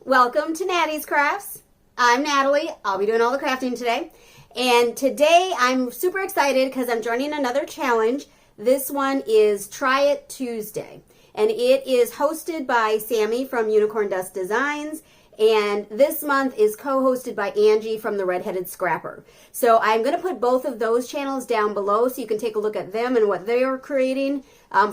Welcome to Nattys Crafts. I'm Natalie. I'll be doing all the crafting today. And today I'm super excited because I'm joining another challenge. This one is Try It Tuesday. And it is hosted by Sammy from Unicorn Dust Designs. And this month is co-hosted by Angie from the Redheaded Scrapper. So I'm going to put both of those channels down below so you can take a look at them and what they are creating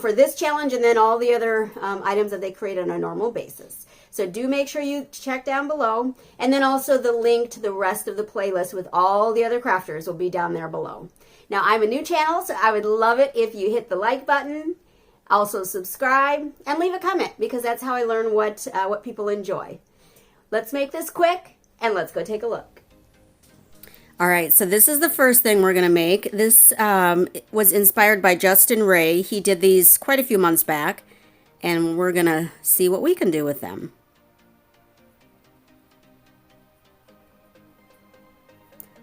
for this challenge, and then all the other items that they create on a normal basis. So do make sure you check down below. And then also the link to the rest of the playlist with all the other crafters will be down there below. Now I'm a new channel, so I would love it if you hit the like button, also subscribe, and leave a comment because that's how I learn what people enjoy. Let's make this quick and let's go take a look. All right, so this is the first thing we're going to make. This was inspired by Justin Ray. He did these quite a few months back, and we're going to see what we can do with them.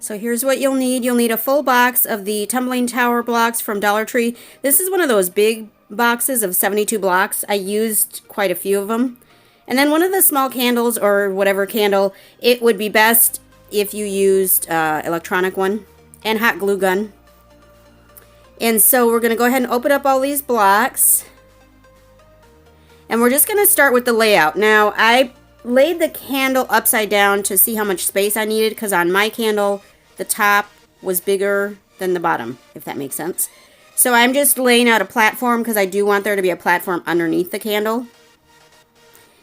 So here's what you'll need. You'll need a full box of the tumbling tower blocks from Dollar Tree. This is one of those big boxes of 72 blocks. I used quite a few of them. And then one of the small candles or whatever candle, it would be best if you used electronic one and hot glue gun. And so we're going to go ahead and open up all these blocks. And we're just going to start with the layout. Now, I laid the candle upside down to see how much space I needed because on my candle, the top was bigger than the bottom, if that makes sense. So I'm just laying out a platform because I do want there to be a platform underneath the candle.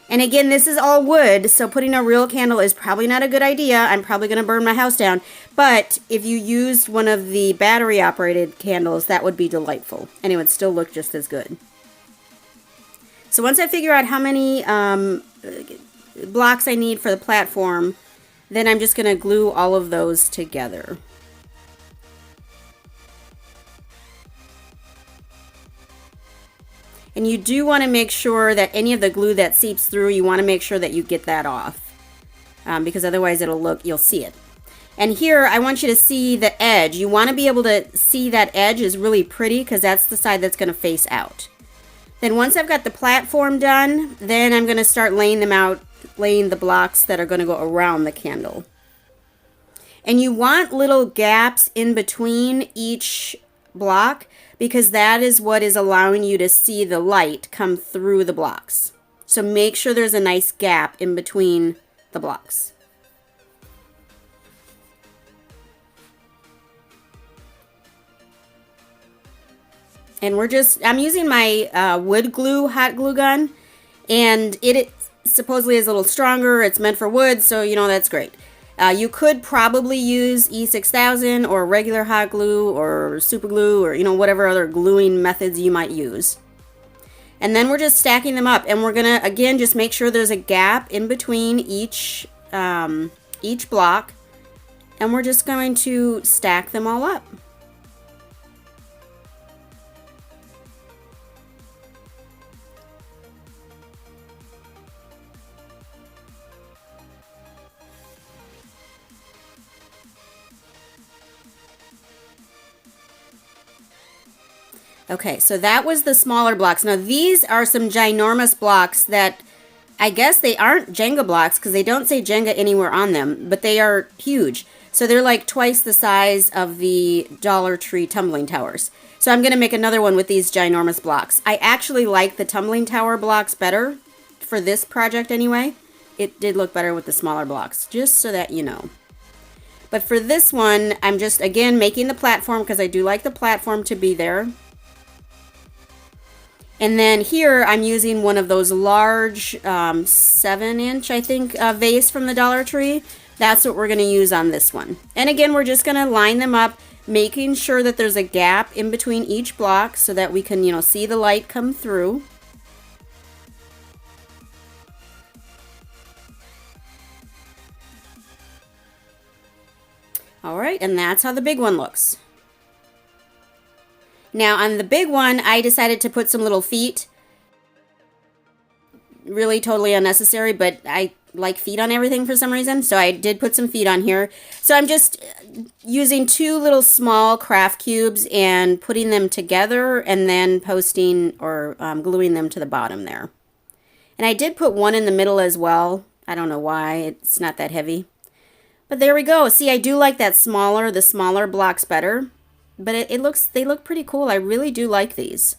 And again, this is all wood, so putting a real candle is probably not a good idea. I'm probably going to burn my house down. But if you used one of the battery-operated candles, that would be delightful. And it would still look just as good. So once I figure out how many blocks I need for the platform, then I'm just going to glue all of those together. And you do want to make sure that any of the glue that seeps through, you want to make sure that you get that off. Because otherwise you'll see it. And here, I want you to see the edge. You want to be able to see that edge is really pretty because that's the side that's going to face out. Then once I've got the platform done, then I'm going to start laying them out, laying the blocks that are going to go around the candle. And you want little gaps in between each block because that is what is allowing you to see the light come through the blocks. So make sure there's a nice gap in between the blocks. And I'm using my wood glue, hot glue gun, and it supposedly is a little stronger. It's meant for wood, so that's great. You could probably use E6000 or regular hot glue or super glue or whatever other gluing methods you might use. And then we're just stacking them up, and we're gonna again just make sure there's a gap in between each block, and we're just going to stack them all up. Okay, so that was the smaller blocks. Now these are some ginormous blocks that I guess they aren't Jenga blocks because they don't say Jenga anywhere on them, but they are huge. So they're like twice the size of the Dollar Tree tumbling towers. So I'm going to make another one with these ginormous blocks. I actually like the tumbling tower blocks better for this project anyway. It did look better with the smaller blocks, just so that you know. But for this one, I'm just, again, making the platform because I do like the platform to be there. And then here I'm using one of those large 7-inch, I think, vase from the Dollar Tree. That's what we're going to use on this one. And again, we're just going to line them up, making sure that there's a gap in between each block so that we can, see the light come through. All right, and that's how the big one looks. Now on the big one, I decided to put some little feet. Really totally unnecessary, but I like feet on everything for some reason, so I did put some feet on here. So I'm just using two little small craft cubes and putting them together and then posting or gluing them to the bottom there. And I did put one in the middle as well. I don't know why. It's not that heavy. But there we go. See, I do like that smaller, the smaller blocks better. But they look pretty cool. I really do like these.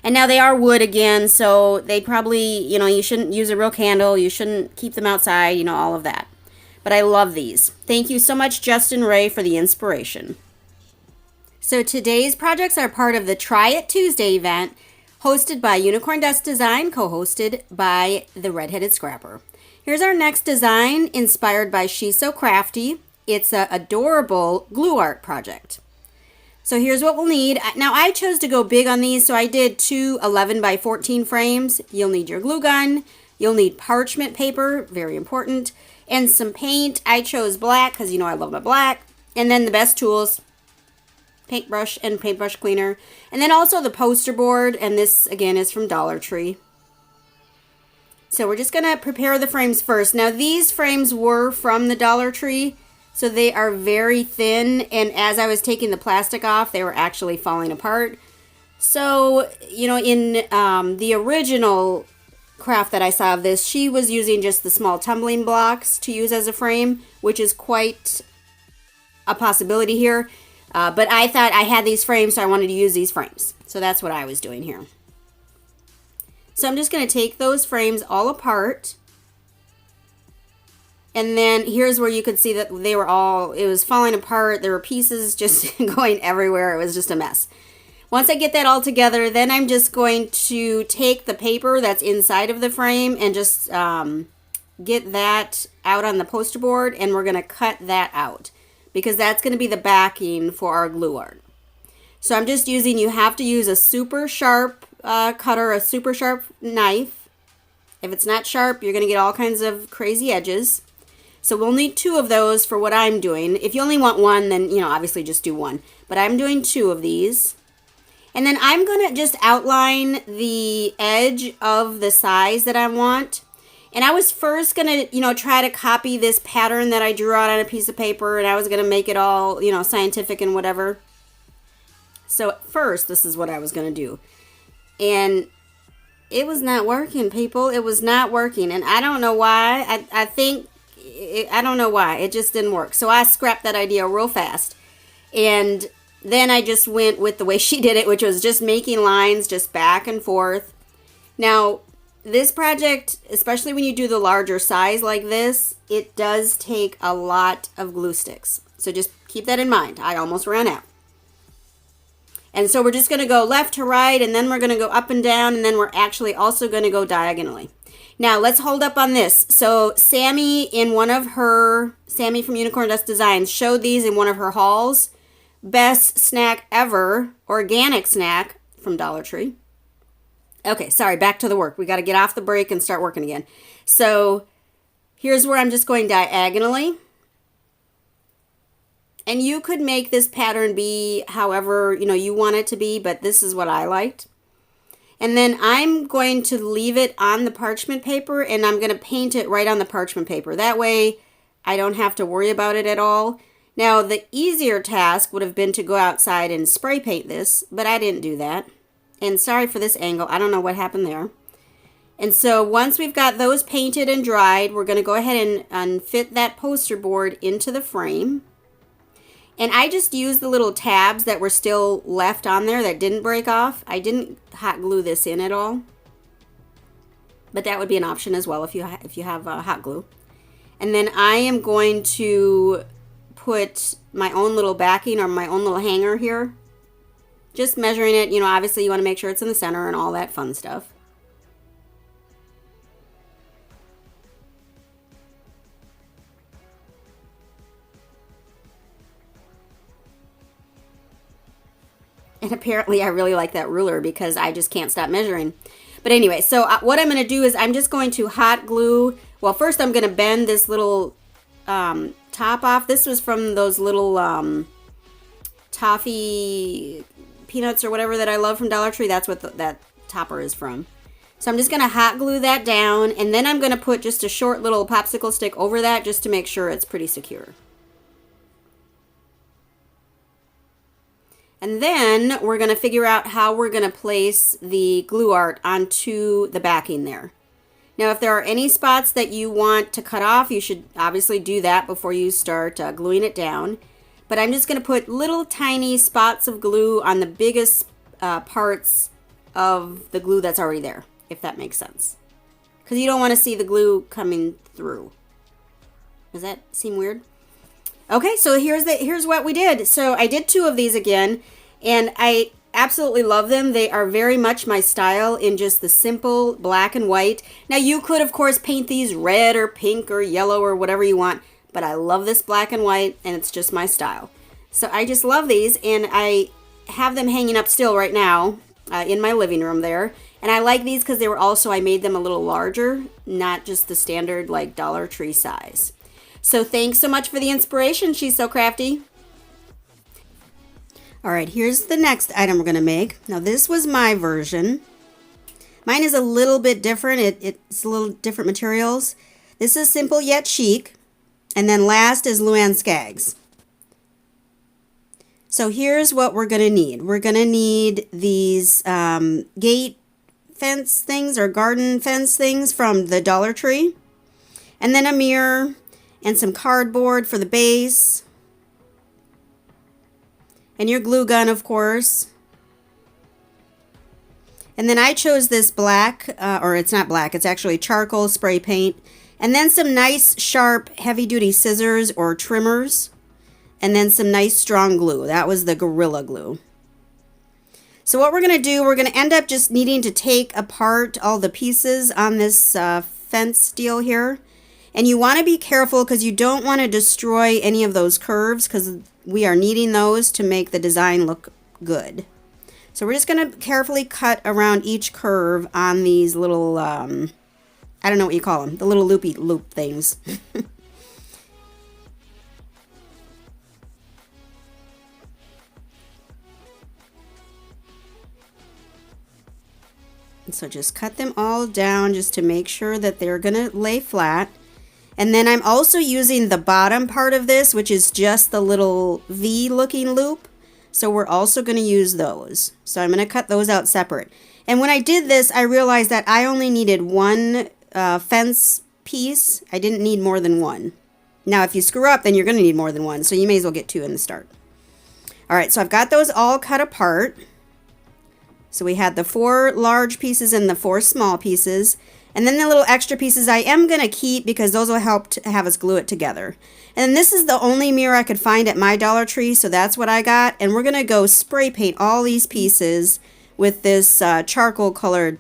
And now they are wood again, so they probably, you shouldn't use a real candle. You shouldn't keep them outside, all of that. But I love these. Thank you so much, Justin Ray, for the inspiration. So today's projects are part of the Try It Tuesday event, hosted by Unicorn Dust Design, co-hosted by the Redheaded Scrapper. Here's our next design, inspired by She's So Crafty. It's an adorable glue art project. So here's what we'll need. Now I chose to go big on these, so I did two 11 by 14 frames. You'll need your glue gun. You'll need parchment paper, very important, and some paint. I chose black because I love my black. And then the best tools, paintbrush and paintbrush cleaner. And then also the poster board, and this again is from Dollar Tree. So we're just gonna prepare the frames first. Now these frames were from the Dollar Tree, so they are very thin, and as I was taking the plastic off, they were actually falling apart. So, in the original craft that I saw of this, she was using just the small tumbling blocks to use as a frame, which is quite a possibility here. But I thought I had these frames, so I wanted to use these frames. So that's what I was doing here. So I'm just going to take those frames all apart. And then here's where you could see that it was falling apart. There were pieces just going everywhere. It was just a mess. Once I get that all together, then I'm just going to take the paper that's inside of the frame and just get that out on the poster board, and we're going to cut that out because that's going to be the backing for our glue art. So I'm just you have to use a super sharp cutter, a super sharp knife. If it's not sharp, you're going to get all kinds of crazy edges. So we'll need two of those for what I'm doing. If you only want one, then, obviously just do one. But I'm doing two of these. And then I'm going to just outline the edge of the size that I want. And I was first going to, try to copy this pattern that I drew out on a piece of paper. And I was going to make it all, scientific and whatever. So at first, this is what I was going to do. And it was not working, people. It was not working. And I don't know why. I don't know why. It just didn't work. So I scrapped that idea real fast. And then I just went with the way she did it, which was just making lines just back and forth. Now, this project, especially when you do the larger size like this, it does take a lot of glue sticks. So just keep that in mind. I almost ran out. And so we're just going to go left to right, and then we're going to go up and down, and then we're actually also going to go diagonally. Now, let's hold up on this. So Sammy from Unicorn Dust Designs showed these in one of her hauls. Best snack ever, organic snack from Dollar Tree. Okay, sorry, back to the work. We got to get off the break and start working again. So here's where I'm just going diagonally. And you could make this pattern be however, you want it to be, but this is what I liked. And then I'm going to leave it on the parchment paper, and I'm going to paint it right on the parchment paper. That way I don't have to worry about it at all. Now, the easier task would have been to go outside and spray paint this, but I didn't do that. And sorry for this angle. I don't know what happened there. And so once we've got those painted and dried, we're going to go ahead and fit that poster board into the frame. And I just used the little tabs that were still left on there that didn't break off. I didn't hot glue this in at all. But that would be an option as well if you have hot glue. And then I am going to put my own little backing or my own little hanger here. Just measuring it, obviously you want to make sure it's in the center and all that fun stuff. And apparently I really like that ruler because I just can't stop measuring. But anyway, so what I'm going to do is I'm just going to hot glue. Well, first I'm going to bend this little top off. This was from those little toffee peanuts or whatever that I love from Dollar Tree. That's what that topper is from. So I'm just going to hot glue that down, and then I'm going to put just a short little popsicle stick over that just to make sure it's pretty secure. And then we're going to figure out how we're going to place the glue art onto the backing there. Now, if there are any spots that you want to cut off, you should obviously do that before you start gluing it down. But I'm just going to put little tiny spots of glue on the biggest parts of the glue that's already there, if that makes sense. Because you don't want to see the glue coming through. Does that seem weird? Okay, so here's what we did. So I did 2 of these again, and I absolutely love them. They are very much my style in just the simple black and white. Now you could, of course, paint these red or pink or yellow or whatever you want, but I love this black and white, and it's just my style. So I just love these, and I have them hanging up still right now in my living room there. And I like these because they were also, I made them a little larger, not just the standard like Dollar Tree size. So thanks so much for the inspiration. She's so crafty. All right, here's the next item we're going to make. Now this was my version. Mine is a little bit different. It's a little different materials. This is Simple Yet Chic. And then last is Luann Skaggs. So here's what we're going to need. We're going to need these gate fence things or garden fence things from the Dollar Tree. And then a mirror and some cardboard for the base. And your glue gun, of course. And then I chose this black, or it's not black, it's actually charcoal spray paint. And then some nice, sharp, heavy-duty scissors or trimmers. And then some nice, strong glue. That was the Gorilla Glue. So what we're going to do, we're going to end up just needing to take apart all the pieces on this fence deal here. And you want to be careful because you don't want to destroy any of those curves because we are needing those to make the design look good. So we're just going to carefully cut around each curve on these little, I don't know what you call them, the little loopy loop things. So just cut them all down just to make sure that they're going to lay flat. And then I'm also using the bottom part of this, which is just the little V looking loop. So we're also going to use those. So I'm going to cut those out separate. And when I did this, I realized that I only needed one fence piece. I didn't need more than one. Now, if you screw up, then you're going to need more than one. So you may as well get 2 in the start. All right, so I've got those all cut apart. So we had the 4 large pieces and the 4 small pieces. And then the little extra pieces I am going to keep because those will help to have us glue it together. And this is the only mirror I could find at my Dollar Tree, so that's what I got. And we're going to go spray paint all these pieces with this charcoal colored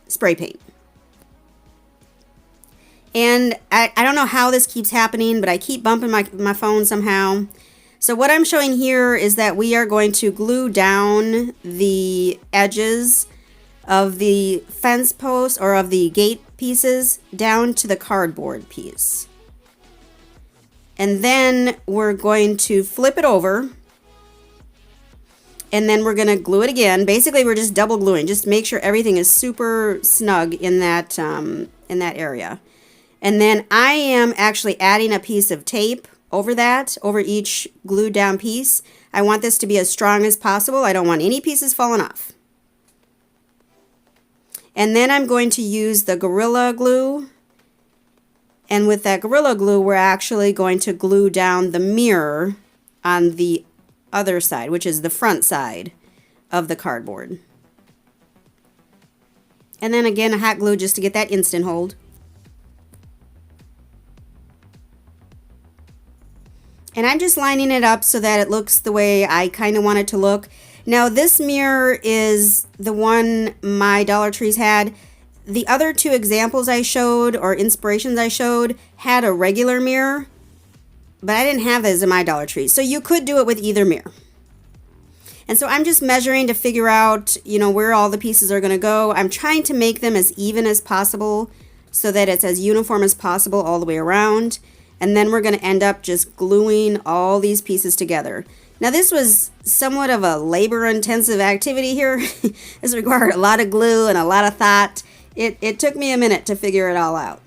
spray paint. And I don't know how this keeps happening, but I keep bumping my phone somehow. So what I'm showing here is that we are going to glue down the edges of the fence posts or of the gate pieces down to the cardboard piece. And then we're going to flip it over and then we're going to glue it again. Basically, we're just double gluing. Just make sure everything is super snug in that area. And then I am actually adding a piece of tape over that, over each glued down piece. I want this to be as strong as possible. I don't want any pieces falling off. And then I'm going to use the Gorilla Glue. And with that Gorilla Glue, we're actually going to glue down the mirror on the other side, which is the front side of the cardboard. And then again, a hot glue just to get that instant hold. And I'm just lining it up so that it looks the way I kind of want it to look. Now this mirror is the one my Dollar Trees had. The other 2 examples I showed, or inspirations I showed, had a regular mirror, but I didn't have those in my Dollar Tree. So you could do it with either mirror. And so I'm just measuring to figure out, you know, where all the pieces are going to go. I'm trying to make them as even as possible so that it's as uniform as possible all the way around. And then we're going to end up just gluing all these pieces together. Now this was somewhat of a labor-intensive activity here. This required a lot of glue and a lot of thought. It took me a minute to figure it all out.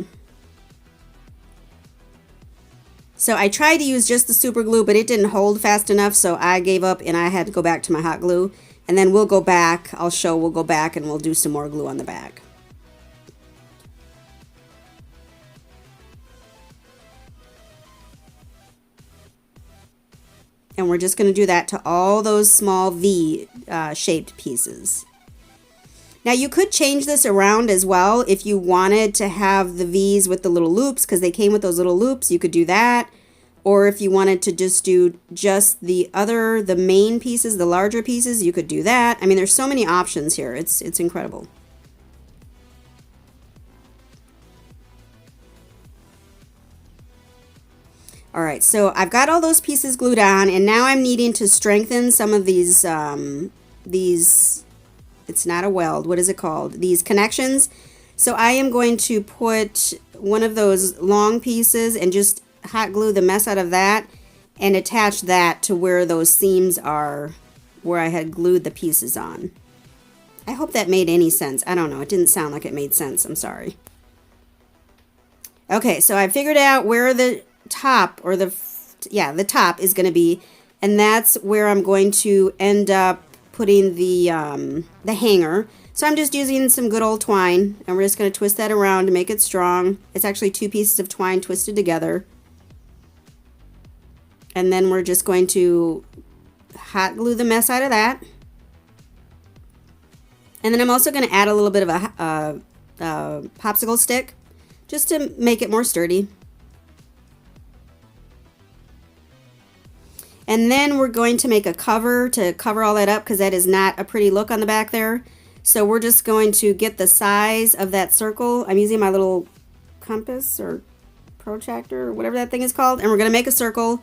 So I tried to use just the super glue, but it didn't hold fast enough, so I gave up and I had to go back to my hot glue. And then we'll go back, we'll go back and we'll do some more glue on the back. And we're just going to do that to all those small V shaped pieces. Now you could change this around as well if you wanted to have the V's with the little loops, because they came with those little loops. You could do that. Or if you wanted to just do just the main pieces, the larger pieces, you could do that. I mean, there's so many options here. It's incredible. All right, so I've got all those pieces glued on, and now I'm needing to strengthen some of these, it's not a weld, what is it called? These connections. So I am going to put one of those long pieces and just hot glue the mess out of that and attach that to where those seams are, where I had glued the pieces on. I hope that made any sense. I don't know, it didn't sound like it made sense, I'm sorry. Okay, so I figured out where the top, or the top is going to be, and that's where I'm going to end up putting the hanger. So I'm just using some good old twine, and we're just going to twist that around to make it strong. It's actually 2 pieces of twine twisted together. And then we're just going to hot glue the mess out of that. And then I'm also going to add a little bit of a popsicle stick just to make it more sturdy. And then we're going to make a cover to cover all that up, because that is not a pretty look on the back there. So we're just going to get the size of that circle. I'm using my little compass or protractor or whatever that thing is called. And we're going to make a circle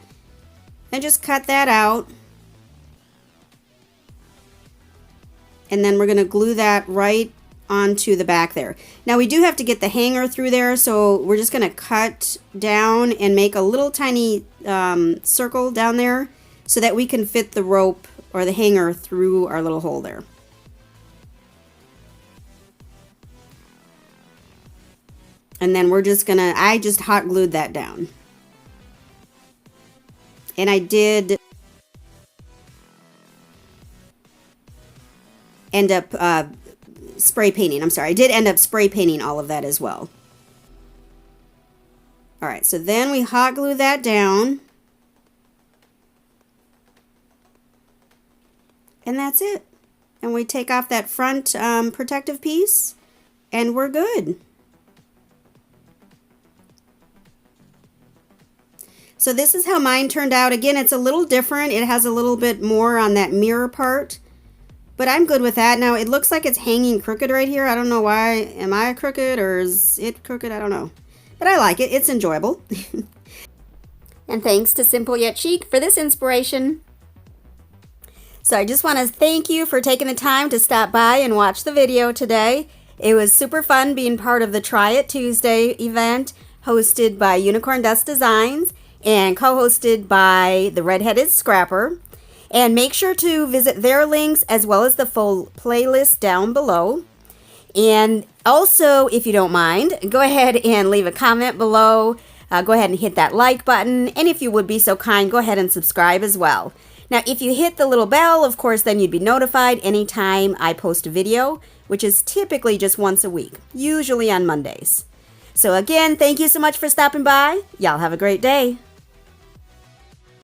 and just cut that out. And then we're going to glue that right onto the back there. Now we do have to get the hanger through there, so we're just going to cut down and make a little tiny circle down there so that we can fit the rope or the hanger through our little hole there. And then we're just gonna, I just hot glued that down. And I did end up spray painting. I'm sorry, I did end up spray painting all of that as well. All right, so then we hot glue that down. And that's it. And we take off that front protective piece, and we're good. So this is how mine turned out. Again, it's a little different. It has a little bit more on that mirror part, but I'm good with that. Now it looks like it's hanging crooked right here. I don't know why. Am I crooked or is it crooked? I don't know. But I like it. It's enjoyable. And thanks to Simple Yet Chic for this inspiration. So I just want to thank you for taking the time to stop by and watch the video today. It was super fun being part of the Try It Tuesday event hosted by Unicorn Dust Designs and co-hosted by the Redheaded Scrapper. And make sure to visit their links as well as the full playlist down below. And also, if you don't mind, go ahead and leave a comment below. Go ahead and hit that like button. And if you would be so kind, go ahead and subscribe as well. Now, if you hit the little bell, of course, then you'd be notified anytime I post a video, which is typically just once a week, usually on Mondays. So again, thank you so much for stopping by. Y'all have a great day.